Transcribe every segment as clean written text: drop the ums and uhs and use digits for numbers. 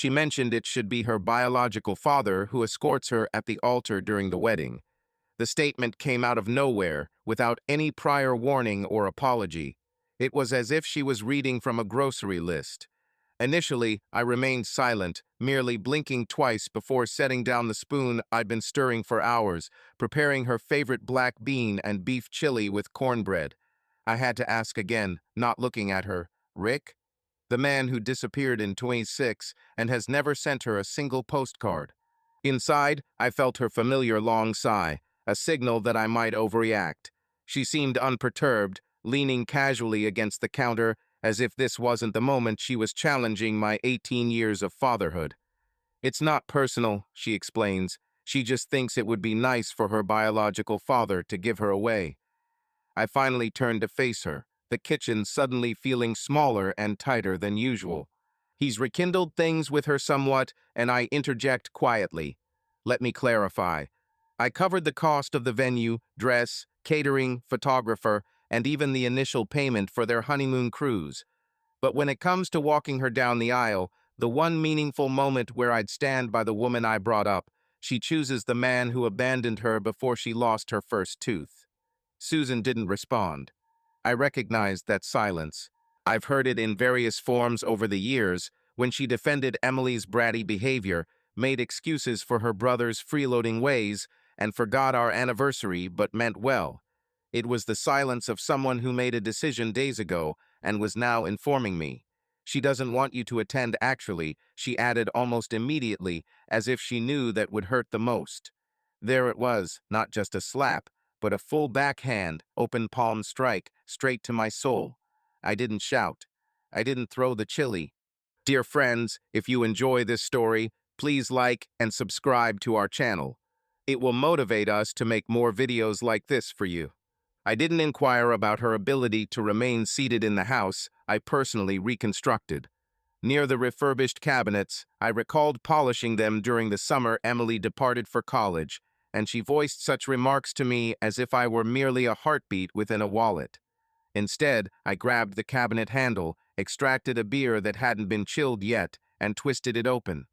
She mentioned it should be her biological father who escorts her at the altar during the wedding. The statement came out of nowhere, without any prior warning or apology. It was as if she was reading from a grocery list. Initially, I remained silent, merely blinking twice before setting down the spoon I'd been stirring for hours, preparing her favorite black bean and beef chili with cornbread. I had to ask again, not looking at her. Rick? The man who disappeared in 26 and has never sent her a single postcard. Inside, I felt her familiar long sigh, a signal that I might overreact. She seemed unperturbed, leaning casually against the counter as if this wasn't the moment she was challenging my 18 years of fatherhood. It's not personal, she explains. She just thinks it would be nice for her biological father to give her away. I finally turned to face her, the kitchen suddenly feeling smaller and tighter than usual. He's rekindled things with her somewhat, and I interject quietly. Let me clarify. I covered the cost of the venue, dress, catering, photographer, and even the initial payment for their honeymoon cruise. But when it comes to walking her down the aisle, the one meaningful moment where I'd stand by the woman I brought up, she chooses the man who abandoned her before she lost her first tooth. Susan didn't respond. I recognized that silence. I've heard it in various forms over the years when she defended Emily's bratty behavior, made excuses for her brother's freeloading ways, and forgot our anniversary but meant well. It was the silence of someone who made a decision days ago and was now informing me. She doesn't want you to attend actually, she added almost immediately, as if she knew that would hurt the most. There it was, not just a slap, but a full backhand, open palm strike, straight to my soul. I didn't shout. I didn't throw the chili. Dear friends, if you enjoy this story, please like and subscribe to our channel. It will motivate us to make more videos like this for you. I didn't inquire about her ability to remain seated in the house I personally reconstructed. Near the refurbished cabinets, I recalled polishing them during the summer Emily departed for college, and she voiced such remarks to me as if I were merely a heartbeat within a wallet. Instead, I grabbed the cabinet handle, extracted a beer that hadn't been chilled yet, and twisted it open.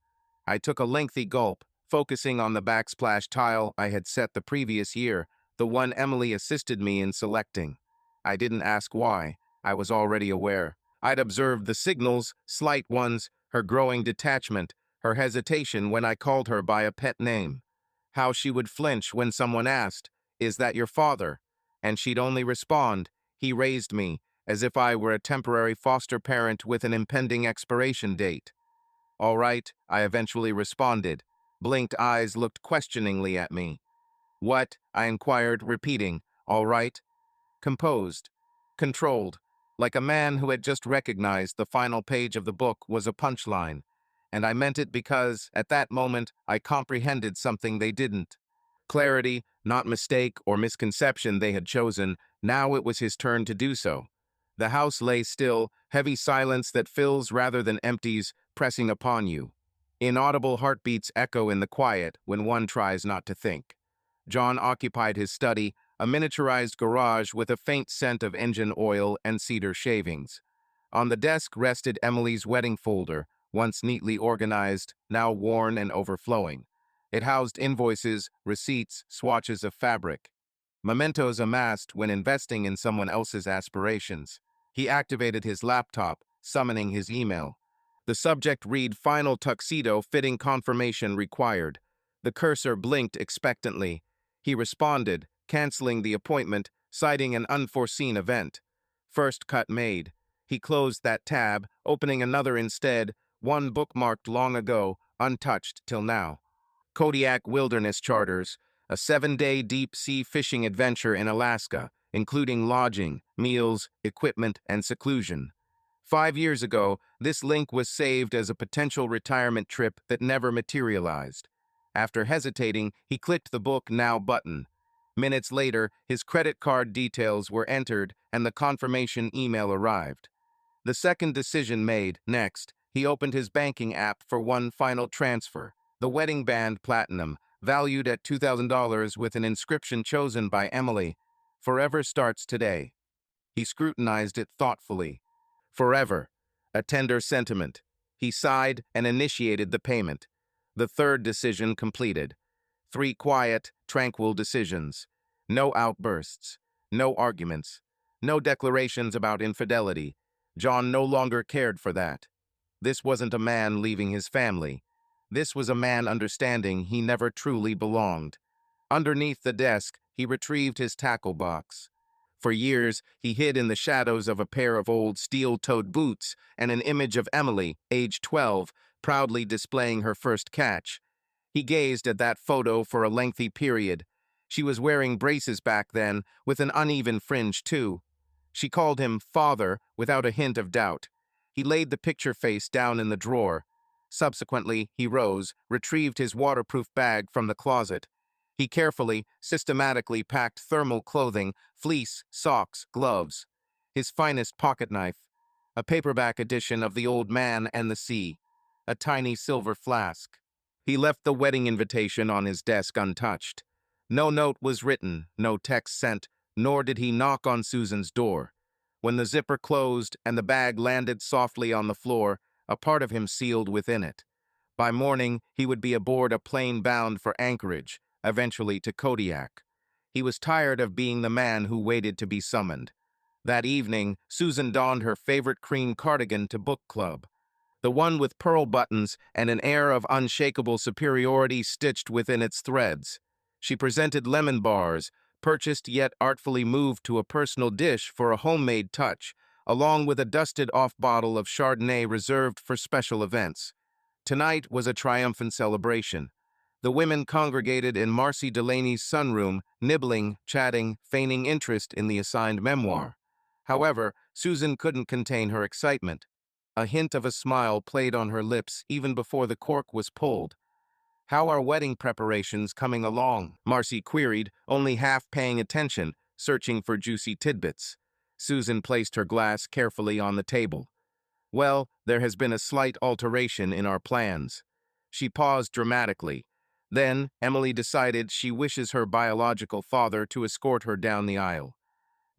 I took a lengthy gulp, focusing on the backsplash tile I had set the previous year, the one Emily assisted me in selecting. I didn't ask why. I was already aware. I'd observed the signals, slight ones, her growing detachment, her hesitation when I called her by a pet name. How she would flinch when someone asked, "Is that your father?" And she'd only respond, "He raised me," as if I were a temporary foster parent with an impending expiration date. "All right," I eventually responded. Blinked eyes looked questioningly at me. "What?" I inquired, repeating, "All right?" Composed, controlled, like a man who had just recognized the final page of the book was a punchline. And I meant it because, at that moment, I comprehended something they didn't. Clarity, not mistake or misconception they had chosen, now it was his turn to do so. The house lay still, heavy silence that fills rather than empties, pressing upon you. Inaudible heartbeats echo in the quiet when one tries not to think. John occupied his study, a miniaturized garage with a faint scent of engine oil and cedar shavings. On the desk rested Emily's wedding folder, once neatly organized, now worn and overflowing. It housed invoices, receipts, swatches of fabric. Mementos amassed when investing in someone else's aspirations. He activated his laptop, summoning his email. The subject read "Final tuxedo fitting confirmation required." The cursor blinked expectantly. He responded, canceling the appointment, citing an unforeseen event. First cut made. He closed that tab, opening another instead, one bookmarked long ago, untouched till now. Kodiak Wilderness Charters, a 7-day deep-sea fishing adventure in Alaska, including lodging, meals, equipment, and seclusion. 5 years ago, this link was saved as a potential retirement trip that never materialized. After hesitating, he clicked the Book Now button. Minutes later, his credit card details were entered and the confirmation email arrived. The second decision made, next, he opened his banking app for one final transfer. The wedding band Platinum, valued at $2,000 with an inscription chosen by Emily. "Forever starts today." He scrutinized it thoughtfully. Forever, a tender sentiment. He sighed and initiated the payment. The third decision completed. 3 quiet, tranquil decisions. No outbursts. No arguments. No declarations about infidelity. John no longer cared for that. This wasn't a man leaving his family. This was a man understanding he never truly belonged. Underneath the desk, he retrieved his tackle box. For years, he hid in the shadows of a pair of old steel-toed boots and an image of Emily, age 12, proudly displaying her first catch. He gazed at that photo for a lengthy period. She was wearing braces back then, with an uneven fringe too. She called him father without a hint of doubt. He laid the picture face down in the drawer. Subsequently, he rose, retrieved his waterproof bag from the closet. He carefully, systematically packed thermal clothing, fleece, socks, gloves. His finest pocket knife. A paperback edition of The Old Man and the Sea. A tiny silver flask. He left the wedding invitation on his desk untouched. No note was written, no text sent, nor did he knock on Susan's door. When the zipper closed and the bag landed softly on the floor, a part of him sealed within it. By morning, he would be aboard a plane bound for Anchorage, eventually to Kodiak. He was tired of being the man who waited to be summoned. That evening, Susan donned her favorite cream cardigan to book club. The one with pearl buttons and an air of unshakable superiority stitched within its threads. She presented lemon bars, purchased yet artfully moved to a personal dish for a homemade touch, along with a dusted-off bottle of Chardonnay reserved for special events. Tonight was a triumphant celebration. The women congregated in Marcy Delaney's sunroom, nibbling, chatting, feigning interest in the assigned memoir. However, Susan couldn't contain her excitement. A hint of a smile played on her lips even before the cork was pulled. "How are wedding preparations coming along?" Marcy queried, only half paying attention, searching for juicy tidbits. Susan placed her glass carefully on the table. "Well, there has been a slight alteration in our plans." She paused dramatically. Then, Emily decided she wishes her biological father to escort her down the aisle.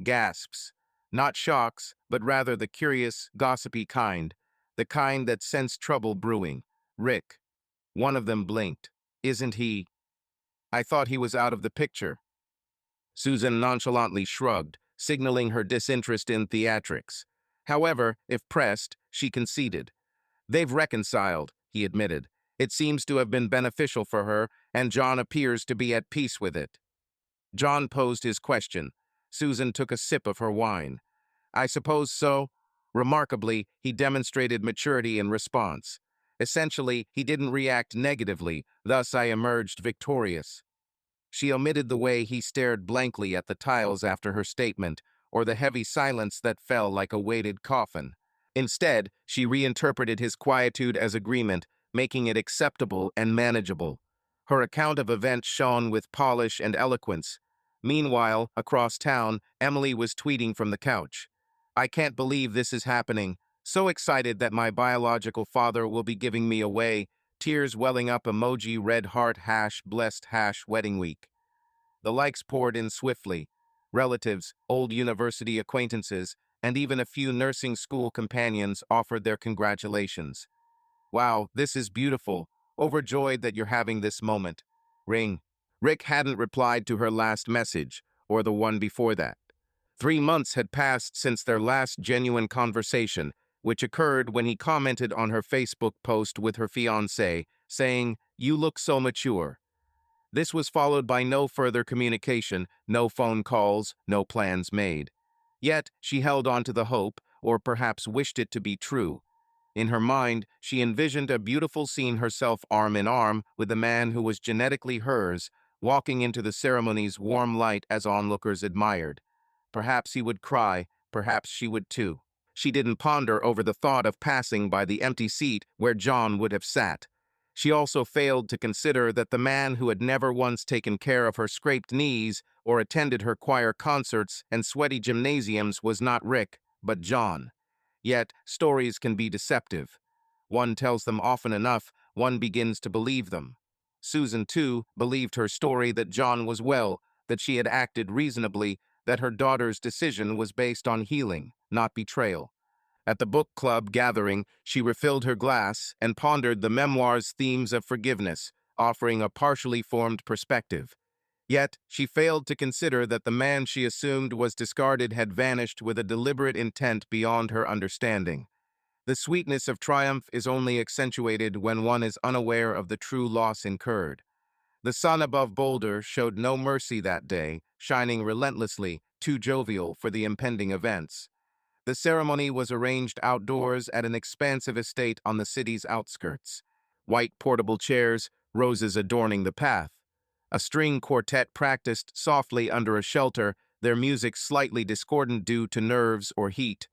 Gasps. Not shocks, but rather the curious, gossipy kind. The kind that sensed trouble brewing. Rick. One of them blinked. "Isn't he?" "I thought he was out of the picture." Susan nonchalantly shrugged, signaling her disinterest in theatrics. However, if pressed, she conceded. "They've reconciled," he admitted. "It seems to have been beneficial for her, and John appears to be at peace with it." John posed his question. Susan took a sip of her wine. "I suppose so." Remarkably, he demonstrated maturity in response. Essentially, he didn't react negatively, thus I emerged victorious. She omitted the way he stared blankly at the tiles after her statement, or the heavy silence that fell like a weighted coffin. Instead, she reinterpreted his quietude as agreement, making it acceptable and manageable. Her account of events shone with polish and eloquence. Meanwhile, across town, Emily was tweeting from the couch. "I can't believe this is happening. So excited that my biological father will be giving me away. Tears welling up emoji red heart hash blessed hash wedding week." The likes poured in swiftly. Relatives, old university acquaintances, and even a few nursing school companions offered their congratulations. "Wow, this is beautiful. Overjoyed that you're having this moment. Ring." Rick hadn't replied to her last message, or the one before that. 3 months had passed since their last genuine conversation, which occurred when he commented on her Facebook post with her fiancé, saying, "You look so mature." This was followed by no further communication, no phone calls, no plans made. Yet, she held on to the hope, or perhaps wished it to be true. In her mind, she envisioned a beautiful scene herself arm in arm with the man who was genetically hers, walking into the ceremony's warm light as onlookers admired. Perhaps he would cry, perhaps she would too. She didn't ponder over the thought of passing by the empty seat where John would have sat. She also failed to consider that the man who had never once taken care of her scraped knees or attended her choir concerts and sweaty gymnasiums was not Rick, but John. Yet, stories can be deceptive. One tells them often enough, one begins to believe them. Susan, too, believed her story that John was well, that she had acted reasonably, that her daughter's decision was based on healing, not betrayal. At the book club gathering, she refilled her glass and pondered the memoir's themes of forgiveness, offering a partially formed perspective. Yet, she failed to consider that the man she assumed was discarded had vanished with a deliberate intent beyond her understanding. The sweetness of triumph is only accentuated when one is unaware of the true loss incurred. The sun above Boulder showed no mercy that day, shining relentlessly, too jovial for the impending events. The ceremony was arranged outdoors at an expansive estate on the city's outskirts. White portable chairs, roses adorning the path. A string quartet practiced softly under a shelter, their music slightly discordant due to nerves or heat.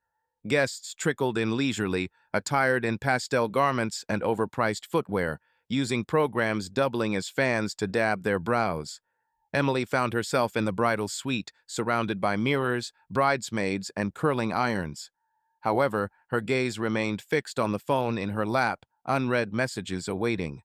Guests trickled in leisurely, attired in pastel garments and overpriced footwear, using programs doubling as fans to dab their brows. Emily found herself in the bridal suite, surrounded by mirrors, bridesmaids, and curling irons. However, her gaze remained fixed on the phone in her lap, unread messages awaiting.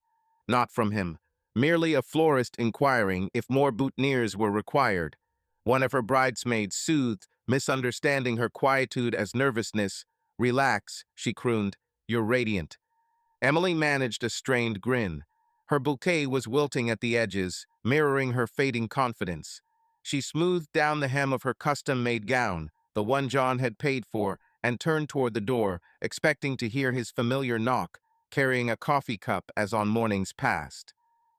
Not from him, merely a florist inquiring if more boutonnieres were required. One of her bridesmaids soothed, misunderstanding her quietude as nervousness. "Relax," she crooned. "You're radiant." Emily managed a strained grin. Her bouquet was wilting at the edges, mirroring her fading confidence. She smoothed down the hem of her custom-made gown, the one John had paid for, and turned toward the door, expecting to hear his familiar knock, carrying a coffee cup as on mornings past.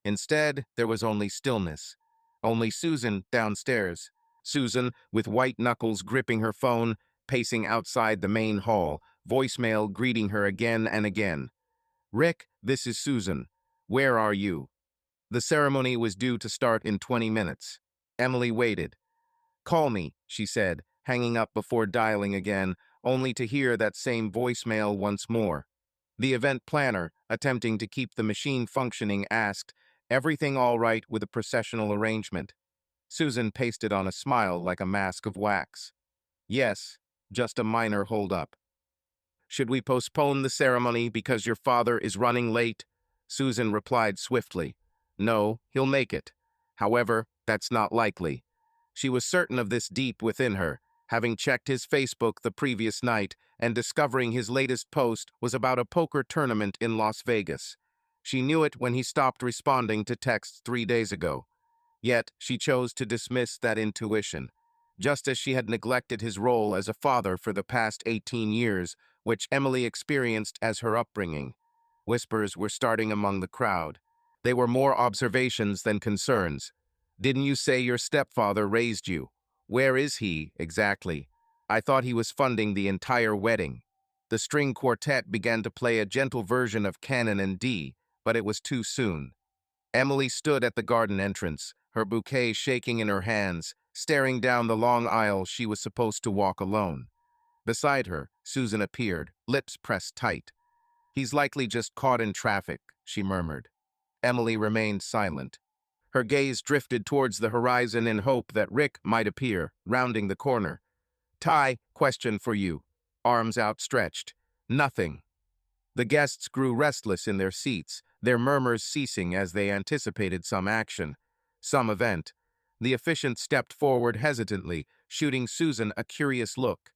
Instead, there was only stillness. Only Susan downstairs. Susan, with white knuckles gripping her phone, pacing outside the main hall, voicemail greeting her again and again. "Rick, this is Susan. Where are you?" The ceremony was due to start in 20 minutes. Emily waited. "Call me," she said, hanging up before dialing again, only to hear that same voicemail once more. The event planner, attempting to keep the machine functioning, asked, "Everything all right with the processional arrangement?" Susan pasted on a smile like a mask of wax. "Yes, just a minor hold-up." "Should we postpone the ceremony because your father is running late?" Susan replied swiftly. "No, he'll make it. However, that's not likely." She was certain of this deep within her, having checked his Facebook the previous night and discovering his latest post was about a poker tournament in Las Vegas. She knew it when he stopped responding to texts 3 days ago. Yet, she chose to dismiss that intuition, just as she had neglected his role as a father for the past 18 years, which Emily experienced as her upbringing. Whispers were starting among the crowd. They were more observations than concerns. "Didn't you say your stepfather raised you? Where is he, exactly? I thought he was funding the entire wedding." The string quartet began to play a gentle version of Canon in D, but it was too soon. Emily stood at the garden entrance, her bouquet shaking in her hands, staring down the long aisle she was supposed to walk alone. Beside her, Susan appeared, lips pressed tight. "He's likely just caught in traffic," she murmured. Emily remained silent. Her gaze drifted towards the horizon in hope that Rick might appear, rounding the corner. "Ty, question for you." Arms outstretched. "Nothing." The guests grew restless in their seats, their murmurs ceasing as they anticipated some action, some event. The officiant stepped forward hesitantly, shooting Susan a curious look.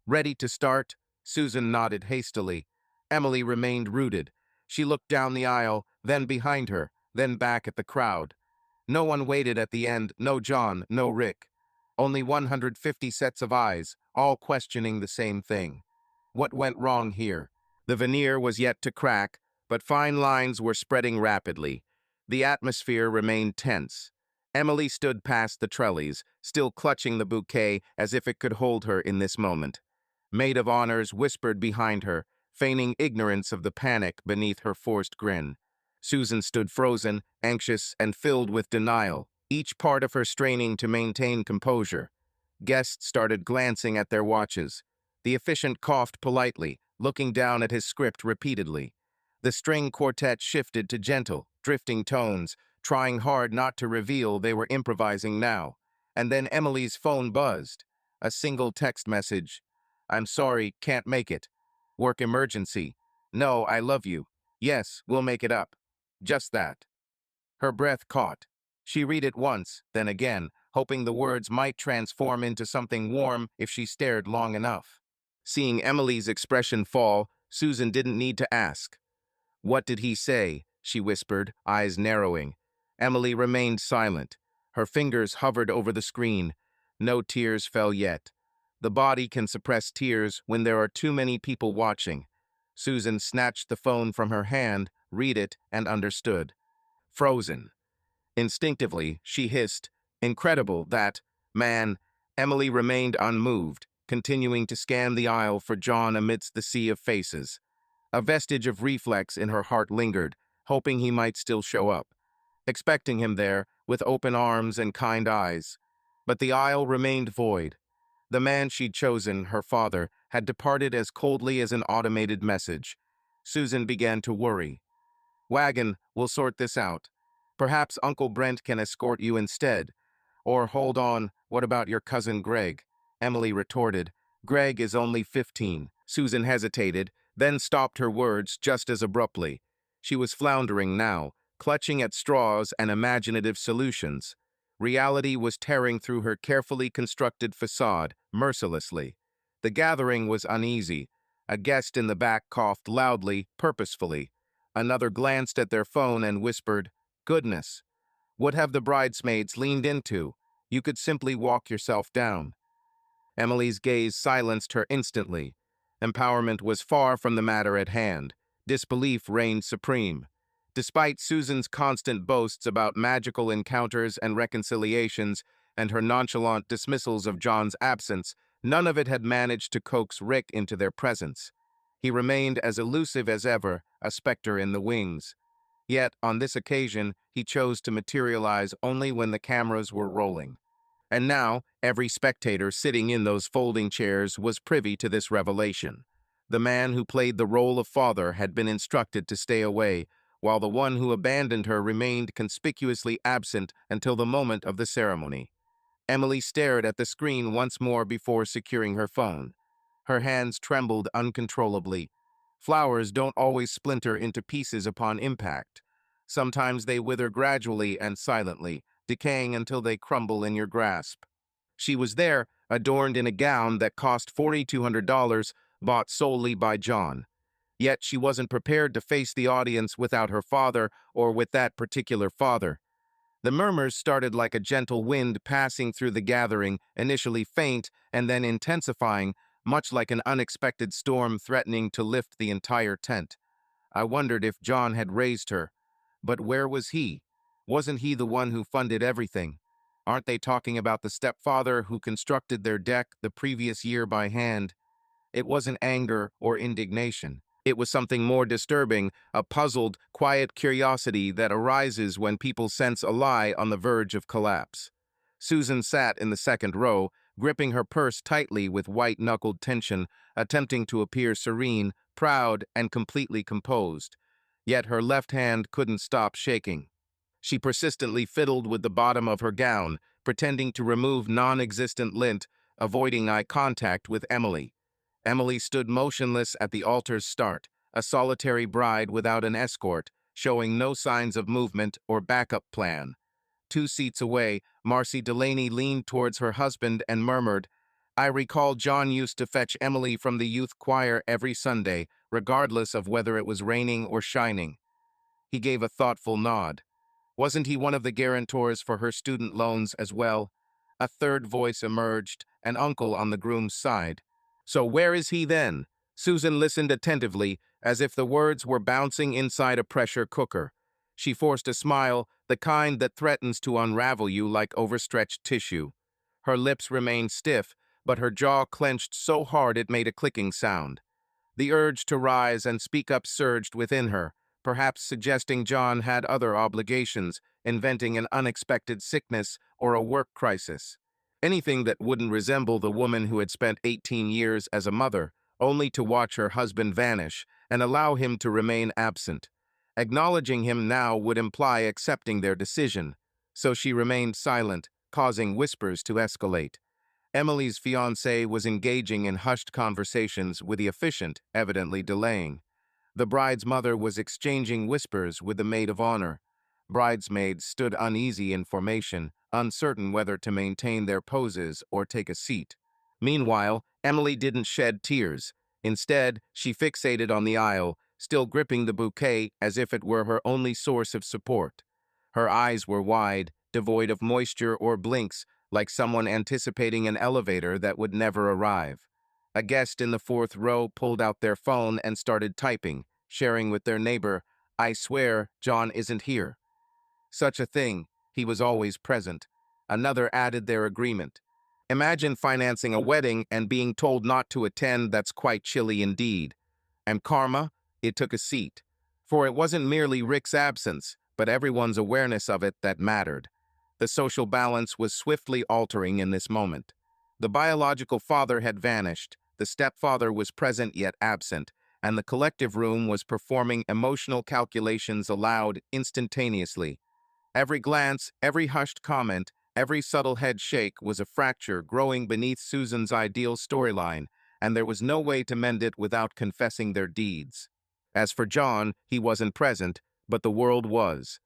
"Ready to start?" Susan nodded hastily. Emily remained rooted. She looked down the aisle, then behind her, then back at the crowd. No one waited at the end, no John, no Rick. Only 150 sets of eyes, all questioning the same thing. What went wrong here? The veneer was yet to crack, but fine lines were spreading rapidly. The atmosphere remained tense. Emily stood past the trellis, still clutching the bouquet as if it could hold her in this moment. Maid of honors whispered behind her, feigning ignorance of the panic beneath her forced grin. Susan stood frozen, anxious, and filled with denial, each part of her straining to maintain composure. Guests started glancing at their watches. The officiant coughed politely, looking down at his script repeatedly. The string quartet shifted to gentle, drifting tones, trying hard not to reveal they were improvising now. And then Emily's phone buzzed. A single text message. "I'm sorry, can't make it. Work emergency. No, I love you. Yes, we'll make it up." Just that. Her breath caught. She read it once, then again, hoping the words might transform into something warm if she stared long enough. Seeing Emily's expression fall, Susan didn't need to ask. "What did he say?" she whispered, eyes narrowing. Emily remained silent. Her fingers hovered over the screen. No tears fell yet. The body can suppress tears when there are too many people watching. Susan snatched the phone from her hand, read it, and understood. Frozen. Instinctively, she hissed, "Incredible that, man." Emily remained unmoved, continuing to scan the aisle for John amidst the sea of faces. A vestige of reflex in her heart lingered, hoping he might still show up, expecting him there, with open arms and kind eyes. But the aisle remained void. The man she'd chosen, her father, had departed as coldly as an automated message. Susan began to worry. "Wagon, we'll sort this out. Perhaps Uncle Brent can escort you instead. Or hold on, what about your cousin Greg?" Emily retorted. "Greg is only 15. Susan hesitated, then stopped her words just as abruptly. She was floundering now, clutching at straws and imaginative solutions. Reality was tearing through her carefully constructed facade, mercilessly. The gathering was uneasy. A guest in the back coughed loudly, purposefully. Another glanced at their phone and whispered, "Goodness. What have the bridesmaids leaned into? You could simply walk yourself down." Emily's gaze silenced her instantly. Empowerment was far from the matter at hand. Disbelief reigned supreme. Despite Susan's constant boasts about magical encounters and reconciliations and her nonchalant dismissals of John's absence, none of it had managed to coax Rick into their presence. He remained as elusive as ever, a specter in the wings. Yet, on this occasion, he chose to materialize only when the cameras were rolling. And now, every spectator sitting in those folding chairs was privy to this revelation. The man who played the role of father had been instructed to stay away, while the one who abandoned her remained conspicuously absent until the moment of the ceremony. Emily stared at the screen once more before securing her phone. Her hands trembled uncontrollably. Flowers don't always splinter into pieces upon impact. Sometimes they wither gradually and silently, decaying until they crumble in your grasp. She was there, adorned in a gown that cost $4,200, bought solely by John. Yet she wasn't prepared to face the audience without her father or with that particular father. The murmurs started like a gentle wind passing through the gathering, initially faint and then intensifying, much like an unexpected storm threatening to lift the entire tent. I wondered if John had raised her. But where was he? Wasn't he the one who funded everything? Aren't they talking about the stepfather who constructed their deck the previous year by hand? It wasn't anger or indignation. It was something more disturbing, a puzzled, quiet curiosity that arises when people sense a lie on the verge of collapse. Susan sat in the second row, gripping her purse tightly with white-knuckled tension, attempting to appear serene, proud, and completely composed. Yet her left hand couldn't stop shaking. She persistently fiddled with the bottom of her gown, pretending to remove non-existent lint, avoiding eye contact with Emily. Emily stood motionless at the altar's start, a solitary bride without an escort, showing no signs of movement or backup plan. 2 seats away, Marcy Delaney leaned towards her husband and murmured, "I recall John used to fetch Emily from the youth choir every Sunday, regardless of whether it was raining or shining." He gave a thoughtful nod. "Wasn't he one of the guarantors for her student loans as well?" A third voice emerged, an uncle on the groom's side. "So where is he then?" Susan listened attentively, as if the words were bouncing inside a pressure cooker. She forced a smile, the kind that threatens to unravel you like overstretched tissue. Her lips remained stiff, but her jaw clenched so hard it made a clicking sound. The urge to rise and speak up surged within her, perhaps suggesting John had other obligations, inventing an unexpected sickness or a work crisis. Anything that wouldn't resemble the woman who had spent 18 years as a mother, only to watch her husband vanish and allow him to remain absent. Acknowledging him now would imply accepting their decision, so she remained silent, causing whispers to escalate. Emily's fiancé was engaging in hushed conversations with the officiant, evidently delaying. The bride's mother was exchanging whispers with the maid of honor. Bridesmaids stood uneasy in formation, uncertain whether to maintain their poses or take a seat. Meanwhile, Emily didn't shed tears. Instead, she fixated on the aisle, still gripping the bouquet as if it were her only source of support. Her eyes were wide, devoid of moisture or blinks, like someone anticipating an elevator that would never arrive. A guest in the fourth row pulled out their phone and started typing, sharing with their neighbor, "I swear, John isn't here." Such a thing, he was always present. Another added their agreement. Imagine financing a wedding and being told not to attend. That's quite chilly indeed. And karma? It took a seat. For it wasn't merely Rick's absence, but everyone's awareness of it that mattered. The social balance was swiftly altering in this moment. The biological father had vanished, the stepfather was present yet absent, and the collective room was performing emotional calculations aloud instantaneously. Every glance, every hushed comment, every subtle head shake was a fracture growing beneath Susan's ideal storyline, and there was no way to mend it without confessing their deeds. As for John, he wasn't present, but the world was.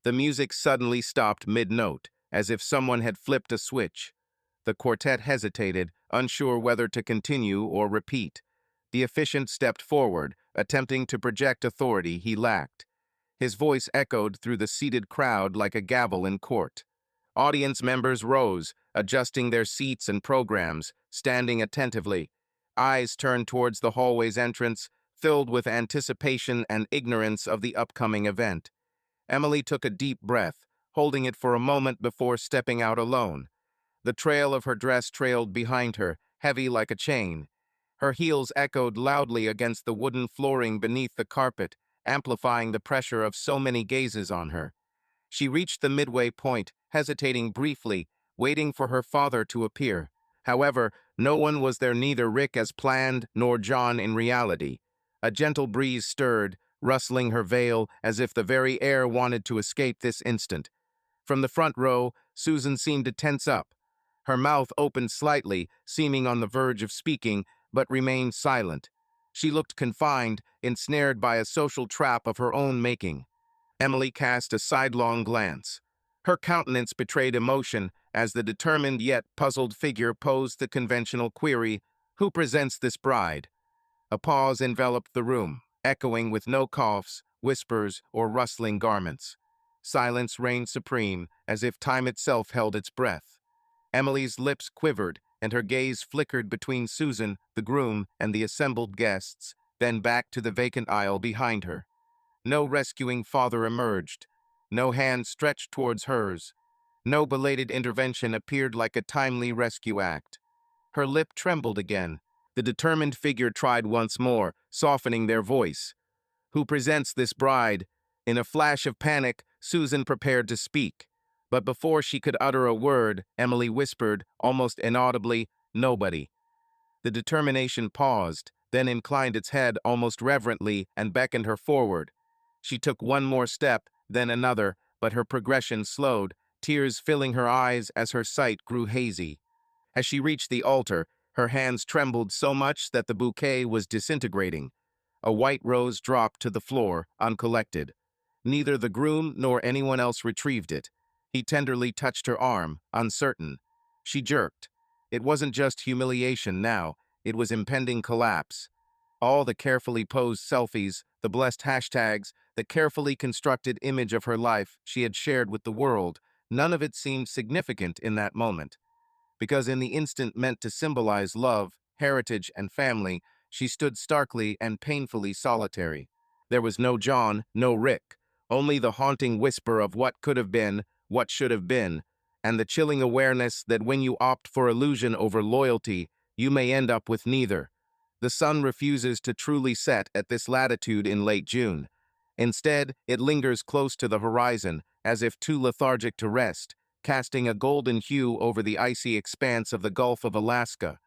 The music suddenly stopped mid-note, as if someone had flipped a switch. The quartet hesitated, unsure whether to continue or repeat. The officiant stepped forward, attempting to project authority he lacked. His voice echoed through the seated crowd like a gavel in court. Audience members rose, adjusting their seats and programs, standing attentively. Eyes turned towards the hallway's entrance, filled with anticipation and ignorance of the upcoming event. Emily took a deep breath, holding it for a moment before stepping out alone. The trail of her dress trailed behind her, heavy like a chain. Her heels echoed loudly against the wooden flooring beneath the carpet, amplifying the pressure of so many gazes on her. She reached the midway point, hesitating briefly, waiting for her father to appear. However, no one was there, neither Rick as planned nor John in reality. A gentle breeze stirred, rustling her veil as if the very air wanted to escape this instant. From the front row, Susan seemed to tense up. Her mouth opened slightly, seeming on the verge of speaking, but remained silent. She looked confined, ensnared by a social trap of her own making. Emily cast a sidelong glance. Her countenance betrayed emotion as the determined yet puzzled figure posed the conventional query, "Who presents this bride?" A pause enveloped the room, echoing with no coughs, whispers, or rustling garments. Silence reigned supreme, as if time itself held its breath. Emily's lips quivered, and her gaze flickered between Susan, the groom, and the assembled guests, then back to the vacant aisle behind her. No rescuing father emerged. No hand stretched towards hers. No belated intervention appeared like a timely rescue act. Her lip trembled again. The determined figure tried once more, softening their voice. "Who presents this bride?" In a flash of panic, Susan prepared to speak. But before she could utter a word, Emily whispered, almost inaudibly, "Nobody." The determination paused, then inclined its head almost reverently and beckoned her forward. She took one more step, then another, but her progression slowed, tears filling her eyes as her sight grew hazy. As she reached the altar, her hands trembled so much that the bouquet was disintegrating. A white rose dropped to the floor, uncollected. Neither the groom nor anyone else retrieved it. He tenderly touched her arm, uncertain. She jerked. It wasn't just humiliation now, it was impending collapse. All the carefully posed selfies, the blessed hashtags, the carefully constructed image of her life she had shared with the world, none of it seemed significant in that moment. Because in the instant meant to symbolize love, heritage, and family, she stood starkly and painfully solitary. There was no John, no Rick, only the haunting whisper of what could have been, what should have been, and the chilling awareness that when you opt for illusion over loyalty, you may end up with neither. The sun refuses to truly set at this latitude in late June. Instead, it lingers close to the horizon, as if too lethargic to rest, casting a golden hue over the icy expanse of the Gulf of Alaska.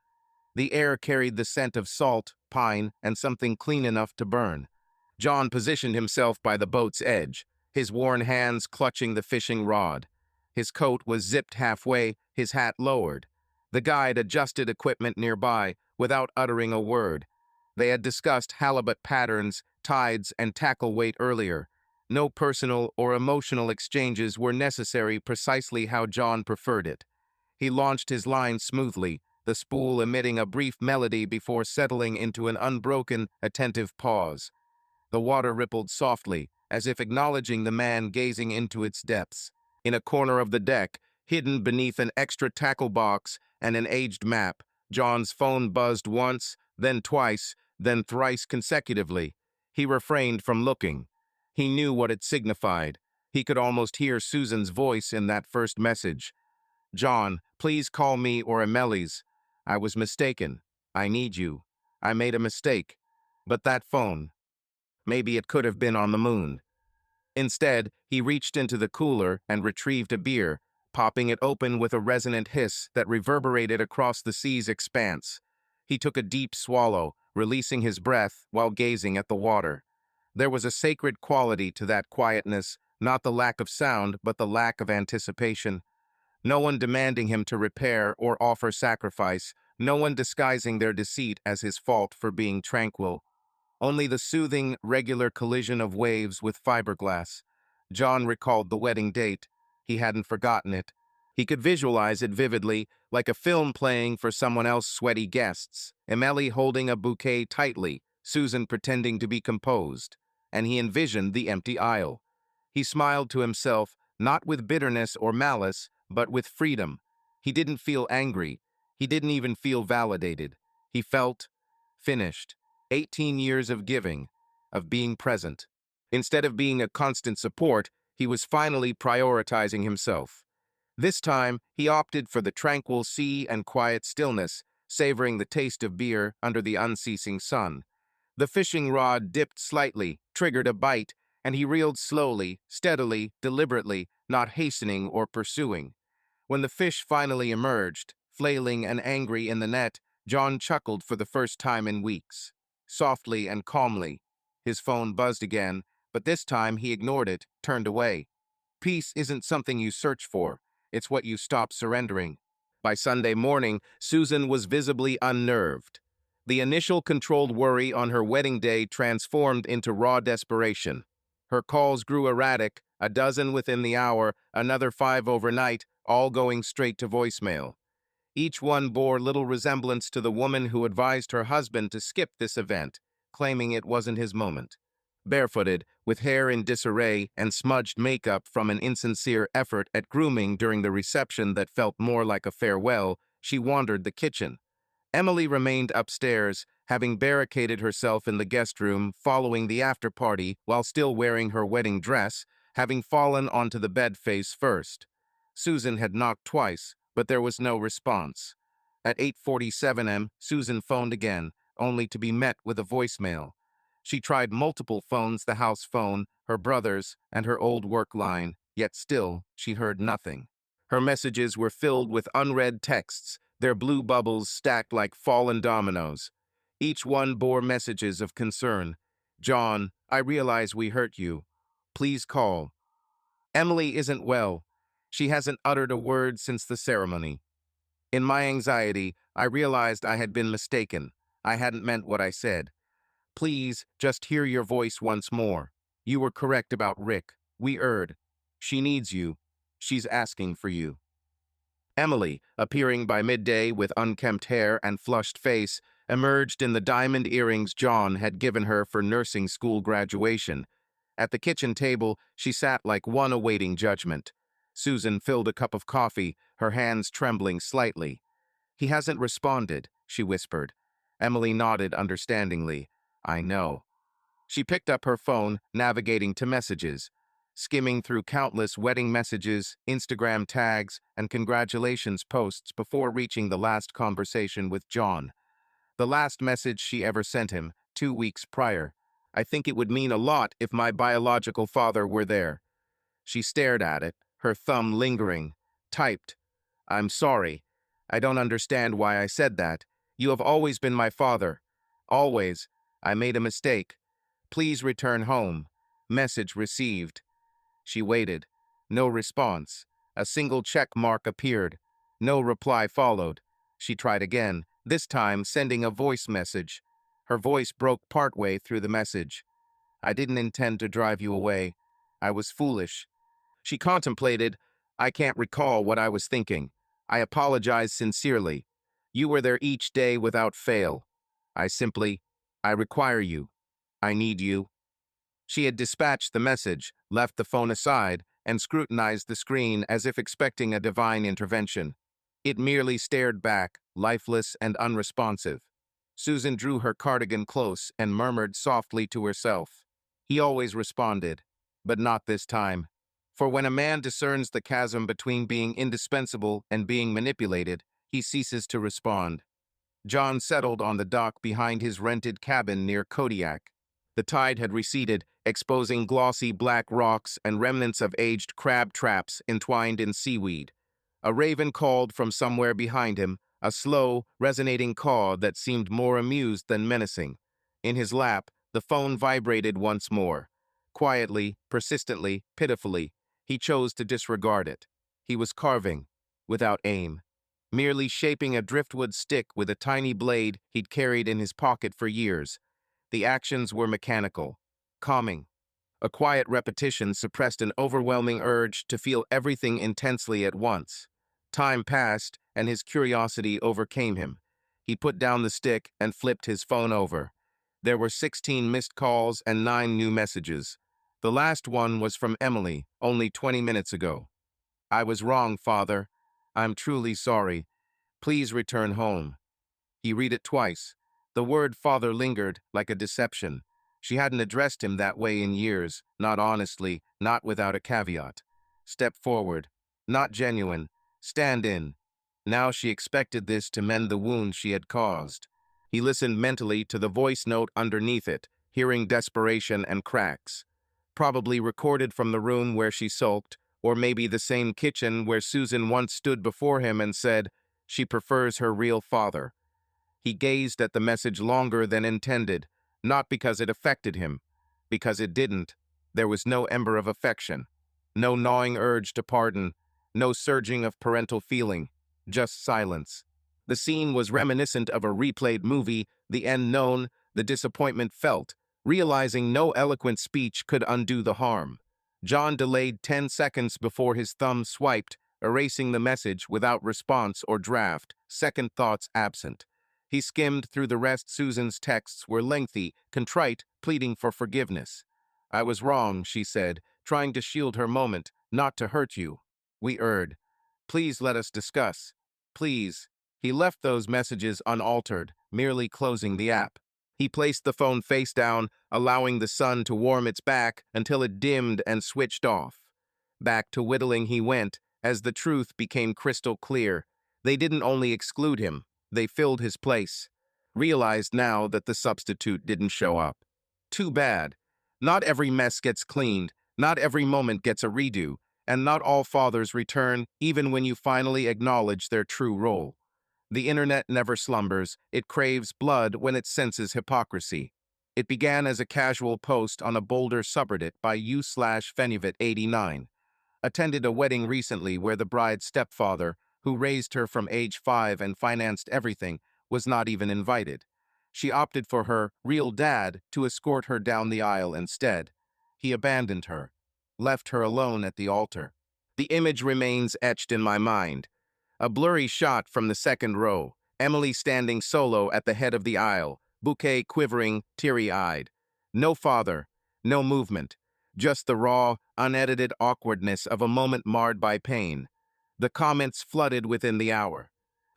The air carried the scent of salt, pine, and something clean enough to burn. John positioned himself by the boat's edge, his worn hands clutching the fishing rod. His coat was zipped halfway, his hat lowered. The guide adjusted equipment nearby, without uttering a word. They had discussed halibut patterns, tides, and tackle weight earlier. No personal or emotional exchanges were necessary, precisely how John preferred it. He launched his line smoothly, the spool emitting a brief melody before settling into an unbroken, attentive pause. The water rippled softly, as if acknowledging the man gazing into its depths. In a corner of the deck, hidden beneath an extra tackle box and an aged map, John's phone buzzed once, then twice, then thrice consecutively. He refrained from looking. He knew what it signified. He could almost hear Susan's voice in that first message. "John, please call me or Emily's. I was mistaken. I need you. I made a mistake. But that phone, maybe it could have been on the moon." Instead, he reached into the cooler and retrieved a beer, popping it open with a resonant hiss that reverberated across the sea's expanse. He took a deep swallow, releasing his breath while gazing at the water. There was a sacred quality to that quietness, not the lack of sound, but the lack of anticipation. No one demanding him to repair or offer sacrifice, no one disguising their deceit as his fault for being tranquil. Only the soothing, regular collision of waves with fiberglass. John recalled the wedding date. He hadn't forgotten it. He could visualize it vividly, like a film playing for someone else's sweaty guests. Emily holding a bouquet tightly, Susan pretending to be composed. And he envisioned the empty aisle. He smiled to himself, not with bitterness or malice, but with freedom. He didn't feel angry. He didn't even feel validated. He felt finished. 18 years of giving, of being present. Instead of being a constant support, he was finally prioritizing himself. This time, he opted for the tranquil sea and quiet stillness, savoring the taste of beer under the unceasing sun. The fishing rod dipped slightly, triggered a bite, and he reeled slowly, steadily, deliberately, not hastening or pursuing. When the fish finally emerged, flailing and angry in the net, John chuckled for the first time in weeks. Softly and calmly. His phone buzzed again, but this time he ignored it, turned away. Peace isn't something you search for. It's what you stop surrendering. By Sunday morning, Susan was visibly unnerved. The initial controlled worry on her wedding day transformed into raw desperation. Her calls grew erratic, a dozen within the hour, another 5 overnight, all going straight to voicemail. Each one bore little resemblance to the woman who advised her husband to skip this event, claiming it wasn't his moment. Barefooted, with hair in disarray and smudged makeup from an insincere effort at grooming during the reception that felt more like a farewell, she wandered the kitchen. Emily remained upstairs, having barricaded herself in the guest room following the after-party while still wearing her wedding dress, having fallen onto the bed face first. Susan had knocked twice, but there was no response. At 8:47 am, Susan phoned again, only to be met with a voicemail. She tried multiple phones, the house phone, her brother's, and her old work line, yet still she heard nothing. Her messages were filled with unread texts, their blue bubbles stacked like fallen dominoes. Each one bore messages of concern. "John, I realize we hurt you. Please call. Emily isn't well. She hasn't uttered a word since the ceremony." In my anxiety, I realized I had been mistaken. I hadn't meant what I said. "Please, just hear your voice once more. You were correct about Rick. We erred. She needs you. She's asking for you." Emily, appearing by midday with unkempt hair and flushed face, emerged in the diamond earrings John had given her for nursing school graduation. At the kitchen table, she sat like one awaiting judgment. Susan filled a cup of coffee, her hands trembling slightly. "He hasn't responded," she whispered. Emily nodded understandingly. "I know." She picked up her phone, navigating to messages, skimming through countless wedding messages, Instagram tags, and congratulations posts before reaching the last conversation with John. The last message she ever sent him, 2 weeks prior. "I think it would mean a lot if my biological father were there." She stared at it, her thumb lingering. Typed, "I'm sorry. I don't understand why I said that. You have always been my father. Always. I made a mistake. Please return home." Message received. She waited. No response. A single check mark appeared. No reply followed. She tried again, this time sending a voice message. Her voice broke partway through the message. "I didn't intend to drive you away. I was foolish." She contemplated. "I can't recall what I was thinking. I apologize sincerely." You were there each day without fail. I require you. I need you. She had dispatched the message, left the phone aside, and scrutinized the screen as if expecting a divine intervention. It merely stared back, lifeless and unresponsive. Susan drew her cardigan close and murmured softly to herself. He always responded, but not this time. For when a man discerns the chasm between being indispensable and being manipulated, he ceases to respond. John settled on the dock behind his rented cabin near Kodiak. The tide had receded, exposing glossy black rocks and remnants of aged crab traps entwined in seaweed. A raven called from somewhere behind him, a slow, resonating caw that seemed more amused than menacing. In his lap, the phone vibrated once more. Quietly, persistently, pitifully, he chose to disregard it. He was carving, without aim, merely shaping a driftwood stick with a tiny blade he'd carried in his pocket for years. The actions were mechanical, calming. A quiet repetition suppressed an overwhelming urge to feel everything intensely at once. Time passed, and his curiosity overcame him. He put down the stick and flipped his phone over. There were 16 missed calls and 9 new messages. The last one was from Emily, only 20 minutes ago. I was wrong, Father. I'm truly sorry. Please return home. He read it twice. The word father lingered like a deception. She hadn't addressed him that way in years, not honestly, not without a caveat. Step forward. Not genuine. Stand in. Now she expected this to mend the wound she had caused. He listened mentally to the voice note underneath it, hearing desperation and cracks. Probably recorded from the room where she sulked, or maybe the same kitchen where Susan once stood before him and said, she prefers her real father. He gazed at the message longer than intended, not because it affected him, because it didn't. There was no ember of affection, no gnawing urge to pardon, no surging of parental feeling, just silence. The scene was reminiscent of a replayed movie, the end known, the disappointment felt, realizing no eloquent speech could undo the harm. John delayed 10 seconds before his thumb swiped, erasing the message without response or draft, second thoughts absent. He skimmed through the rest. Susan's texts were lengthy, contrite, pleading for forgiveness. I was wrong, she said, trying to shield her moment, not to hurt you. We erred. Please let us discuss. Please. He left those messages unaltered, merely closing the app. He placed the phone face down, allowing the sun to warm its back until it dimmed and switched off. Back to whittling he went, as the truth became crystal clear. They didn't only exclude him, they filled his place. Realized now that the substitute didn't show up. Too bad. Not every mess gets cleaned, not every moment gets a redo, and not all fathers return even when you finally acknowledge their true role. The internet never slumbers. It craves blood when it senses hypocrisy. It began as a casual post on a Boulder subreddit by u/Fenuvit89. Attended a wedding recently where the bride's stepfather, who raised her from age 5 and financed everything, was not even invited. She opted for her real dad to escort her down the aisle instead. He abandoned her, left her alone at the altar. The image remains etched in my mind. A blurry shot from the second row, Emily standing solo at the head of the aisle, bouquet quivering, teary-eyed. No father, no movement, just the raw, unedited awkwardness of a moment marred by pain. The comments flooded within the hour.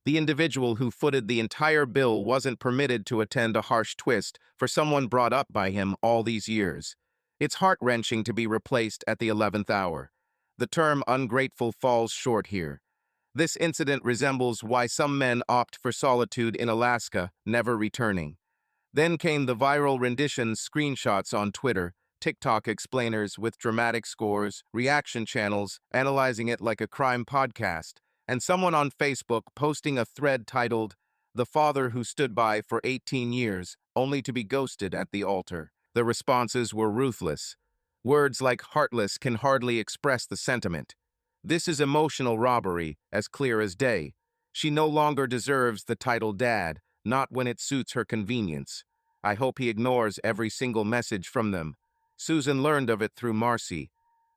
The individual who footed the entire bill wasn't permitted to attend a harsh twist for someone brought up by him all these years. It's heart-wrenching to be replaced at the 11th hour. The term ungrateful falls short here. This incident resembles why some men opt for solitude in Alaska, never returning. Then came the viral renditions, screenshots on Twitter, TikTok explainers with dramatic scores, reaction channels analyzing it like a crime podcast, and someone on Facebook posting a thread titled, "The Father Who Stood By for 18 Years, Only to be Ghosted at the Altar." The responses were ruthless. Words like heartless can hardly express the sentiment. This is emotional robbery, as clear as day. She no longer deserves the title dad, not when it suits her convenience. I hope he ignores every single message from them. Susan learned of it through Marcy.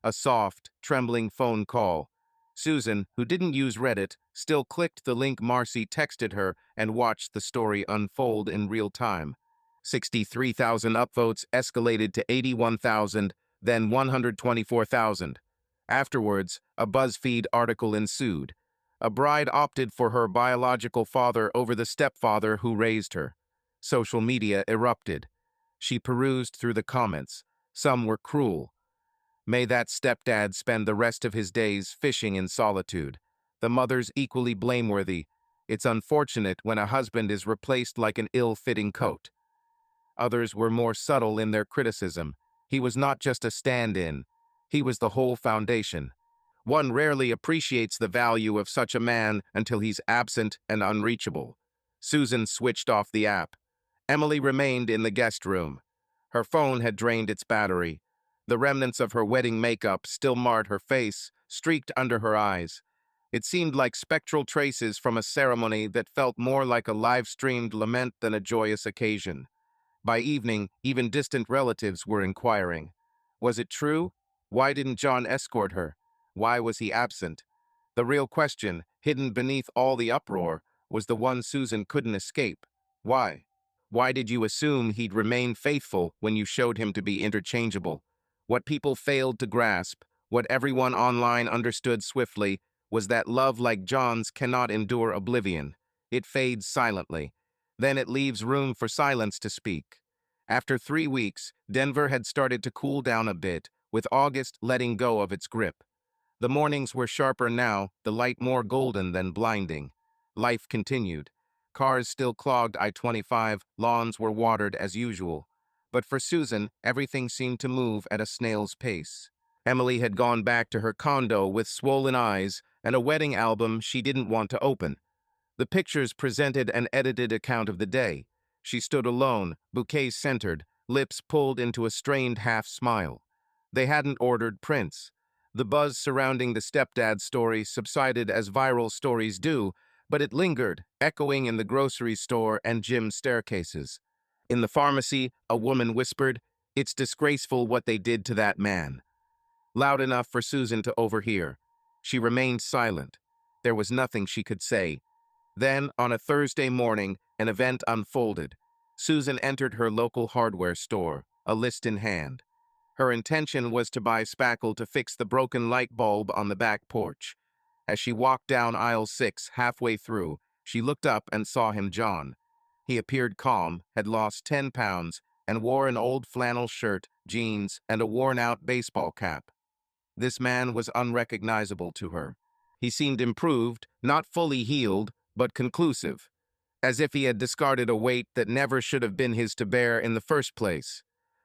A soft, trembling phone call. Susan, who didn't use Reddit, still clicked the link Marcy texted her and watched the story unfold in real time. 63,000 upvotes escalated to 81,000, then 124,000. Afterwards, a BuzzFeed article ensued. A bride opted for her biological father over the stepfather who raised her. Social media erupted. She perused through the comments. Some were cruel. May that stepdad spend the rest of his days fishing in solitude. The mother's equally blameworthy. It's unfortunate when a husband is replaced like an ill-fitting coat. Others were more subtle in their criticism. He was not just a stand-in. He was the whole foundation. One rarely appreciates the value of such a man until he's absent and unreachable. Susan switched off the app. Emily remained in the guest room. Her phone had drained its battery. The remnants of her wedding makeup still marred her face, streaked under her eyes. It seemed like spectral traces from a ceremony that felt more like a live-streamed lament than a joyous occasion. By evening, even distant relatives were inquiring. Was it true? Why didn't John escort her? Why was he absent? The real question, hidden beneath all the uproar, was the one Susan couldn't escape. Why? Why did you assume he'd remain faithful when you showed him to be interchangeable? What people failed to grasp, what everyone online understood swiftly, was that love like John's cannot endure oblivion. It fades silently. Then it leaves room for silence to speak. After 3 weeks, Denver had started to cool down a bit, with August letting go of its grip. The mornings were sharper now, the light more golden than blinding. Life continued. Cars still clogged I-25, lawns were watered as usual. But for Susan, everything seemed to move at a snail's pace. Emily had gone back to her condo with swollen eyes and a wedding album she didn't want to open. The pictures presented an edited account of the day. She stood alone, bouquets centered, lips pulled into a strained half-smile. They hadn't ordered prints. The buzz surrounding the stepdad story subsided as viral stories do, but it lingered, echoing in the grocery store and gym staircases. In the pharmacy, a woman whispered, "It's disgraceful what they did to that man." Loud enough for Susan to overhear. She remained silent. There was nothing she could say. Then, on a Thursday morning, an event unfolded. Susan entered her local hardware store, a list in hand. Her intention was to buy spackle to fix the broken light bulb on the back porch. As she walked down aisle 6 halfway through, she looked up and saw him, John. He appeared calm, had lost 10 pounds, and wore an old flannel shirt, jeans, and a worn-out baseball cap. This man was unrecognizable to her. He seemed improved, not fully healed, but conclusive, as if he had discarded a weight that never should have been his to bear in the first place.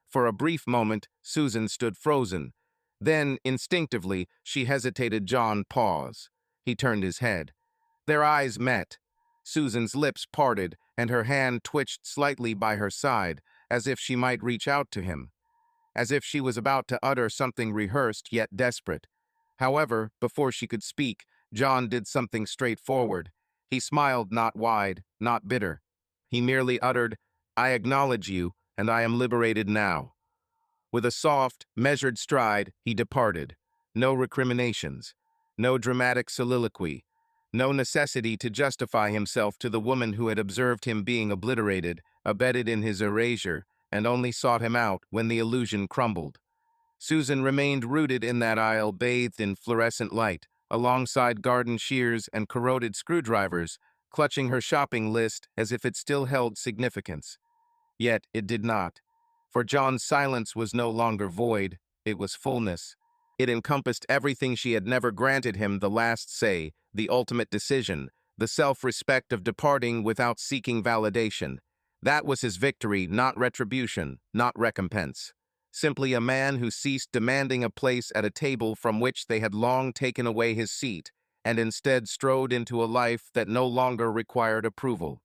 For a brief moment, Susan stood frozen. Then, instinctively, she hesitated. John paused. He turned his head. Their eyes met. Susan's lips parted, and her hand twitched slightly by her side, as if she might reach out to him. As if she was about to utter something rehearsed yet desperate. However, before she could speak, John did something straightforward. He smiled, not wide, not bitter. He merely uttered, "I acknowledge you, and I am liberated now." With a soft, measured stride, he departed. No recriminations, no dramatic soliloquy, no necessity to justify himself to the woman who had observed him being obliterated, abetted in his erasure, and only sought him out when the illusion crumbled. Susan remained rooted in that aisle, bathed in fluorescent light, alongside garden shears and corroded screwdrivers, clutching her shopping list as if it still held significance. Yet it did not. For John's silence was no longer void, it was fullness. It encompassed everything she had never granted him: the last say, the ultimate decision, the self-respect of departing without seeking validation. That was his victory, not retribution, not recompense. Simply a man who ceased demanding a place at a table from which they had long taken away his seat, and instead strode into a life that no longer required approval.